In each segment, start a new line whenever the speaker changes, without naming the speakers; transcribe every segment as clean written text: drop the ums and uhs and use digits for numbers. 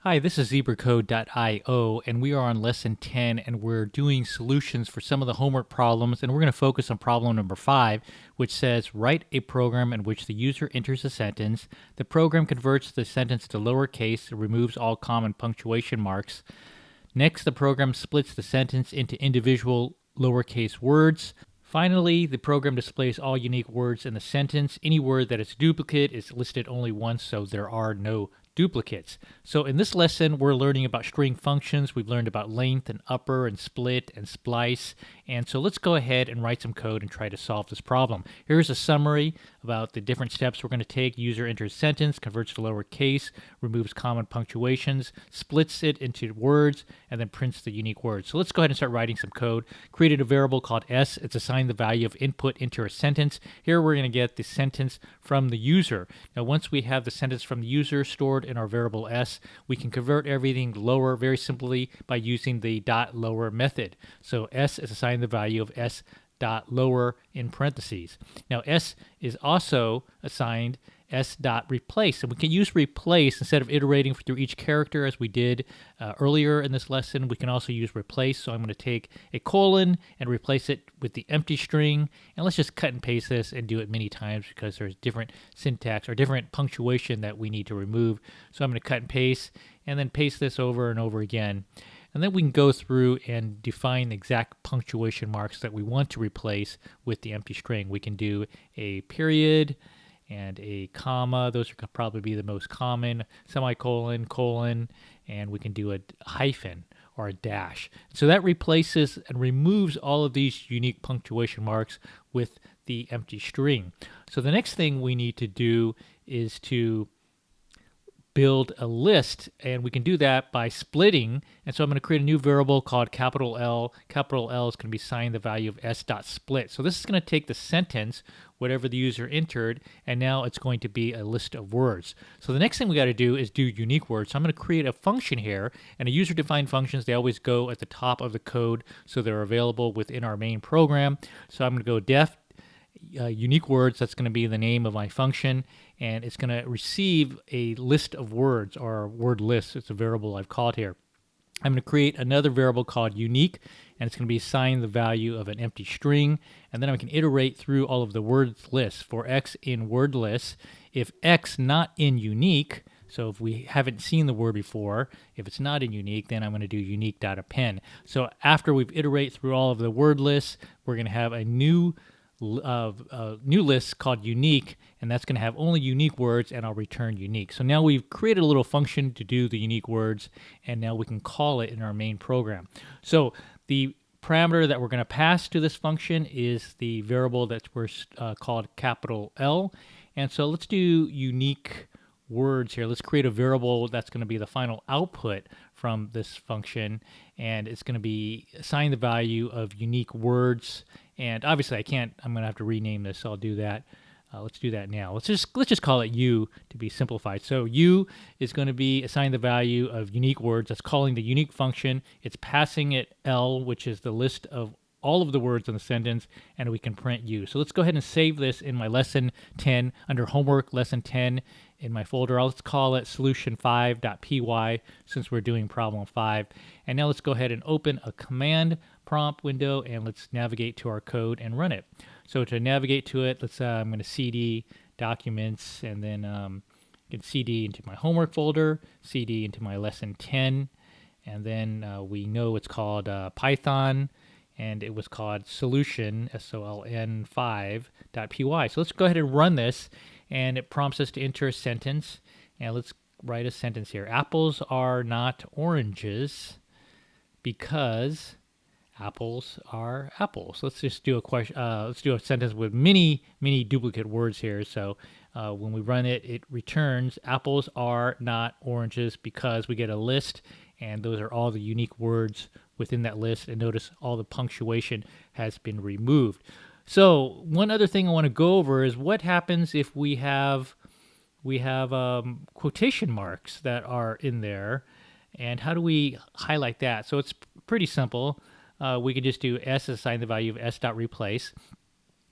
Hi, this is zebracode.io, and we are on lesson 10, and we're doing solutions for some of the homework problems, and we're going to focus on problem number 5, which says, write a program in which the user enters a sentence. The program converts the sentence to lowercase and removes all common punctuation marks. Next, the program splits the sentence into individual lowercase words. Finally, the program displays all unique words in the sentence. Any word that is duplicate is listed only once, so there are no duplicates. So in this lesson, we're learning about string functions. We've learned about length and upper and split and splice. And so let's go ahead and write some code and try to solve this problem. Here's a summary about the different steps we're going to take. User enters sentence, converts to lowercase, removes common punctuations, splits it into words, and then prints the unique words. So let's go ahead and start writing some code. Created a variable called s. It's assigned the value of input into a sentence. Here we're going to get the sentence from the user. Now once we have the sentence from the user stored in our variable s, we can convert everything lower very simply by using the .lower method. So s is assigned the value of s dot lower in parentheses. Now s is also assigned s dot replace, and we can use replace instead of iterating through each character as we did earlier in this lesson. We can also use replace. So I'm going to take a colon and replace it with the empty string, and let's just cut and paste this and do it many times because there's different syntax or different punctuation that we need to remove. So I'm going to cut and paste and then paste this over and over again. And then we can go through and define the exact punctuation marks that we want to replace with the empty string. We can do a period and a comma. Those are probably be the most common. Semicolon, colon, and we can do a hyphen or a dash. So that replaces and removes all of these unique punctuation marks with the empty string. So the next thing we need to do is to build a list, and we can do that by splitting. And so I'm going to create a new variable called capital L. Capital L is going to be assigned the value of s.split. So this is going to take the sentence, whatever the user entered, and now it's going to be a list of words. So the next thing we got to do is do unique words. So I'm going to create a function here, and a user-defined functions, they always go at the top of the code, so they're available within our main program. So I'm going to go def unique words. That's going to be the name of my function, and it's going to receive a list of words, or word list. It's a variable I've called here. I'm going to create another variable called unique, and it's going to be assigned the value of an empty string, and then I can iterate through all of the word lists. For x in word list, if x not in unique, so if we haven't seen the word before, if it's not in unique, then I'm going to do unique.append. So after we've iterate through all of the word lists, we're going to have a new list called unique, and that's going to have only unique words, and I'll return unique. So now we've created a little function to do the unique words, and now we can call it in our main program. So the parameter that we're going to pass to this function is the variable that's called capital L. And so let's do unique words here. Let's create a variable that's going to be the final output from this function, and it's going to be assign the value of unique words. And obviously I'm going to have to rename this, so I'll do that. Let's do that now. Let's just call it u to be simplified. So u is going to be assigned the value of unique words. That's calling the unique function. It's passing it L, which is the list of all of the words in the sentence, and we can print u. So let's go ahead and save this in my lesson 10 under homework lesson 10 in my folder. Let's call it solution5.py since we're doing problem 5. And now let's go ahead and open a command prompt window, and let's navigate to our code and run it. So to navigate to it, I'm going to cd documents, and then get cd into my homework folder, cd into my lesson 10, and then we know it's called Python, and it was called solution, SOLN 5.py. So let's go ahead and run this, and it prompts us to enter a sentence, and let's write a sentence here. Apples are not oranges because apples are apples. Let's just do a question. Let's do a sentence with many duplicate words here. So when we run it, it returns apples are not oranges because we get a list, and those are all the unique words within that list. And notice all the punctuation has been removed. So one other thing I want to go over is what happens if we have quotation marks that are in there, and how do we highlight that? So it's pretty simple. We can just do s assign the value of s.replace,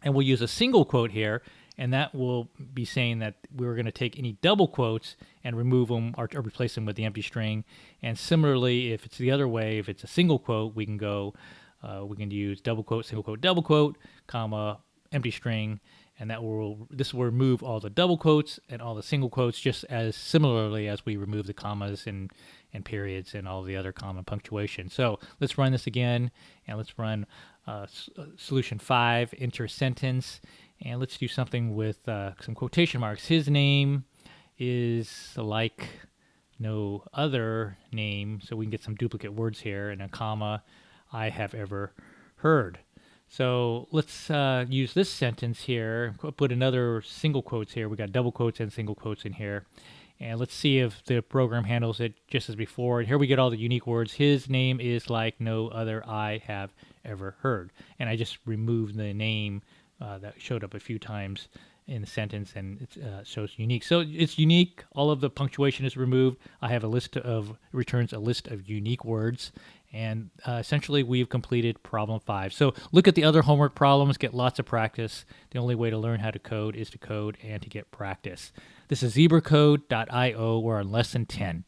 and we'll use a single quote here, and that will be saying that we're going to take any double quotes and remove them or replace them with the empty string. And similarly, if it's the other way, if it's a single quote, we can use double quote, comma, empty string, and this will remove all the double quotes and all the single quotes, just as similarly as we remove the commas and periods and all the other common punctuation. So let's run this again, and let's run solution 5, enter a sentence, and let's do something with some quotation marks. His name is like no other name, so we can get some duplicate words here, and a comma, I have ever heard. So let's use this sentence here, put another single quotes here. We got double quotes and single quotes in here. And let's see if the program handles it just as before. And here we get all the unique words. His name is like no other I have ever heard. And I just removed the name that showed up a few times in the sentence, and it shows unique. So it's unique. All of the punctuation is removed. I have returns a list of unique words. And essentially, we've completed problem 5. So look at the other homework problems, get lots of practice. The only way to learn how to code is to code and to get practice. This is zebracode.io. We're on lesson 10.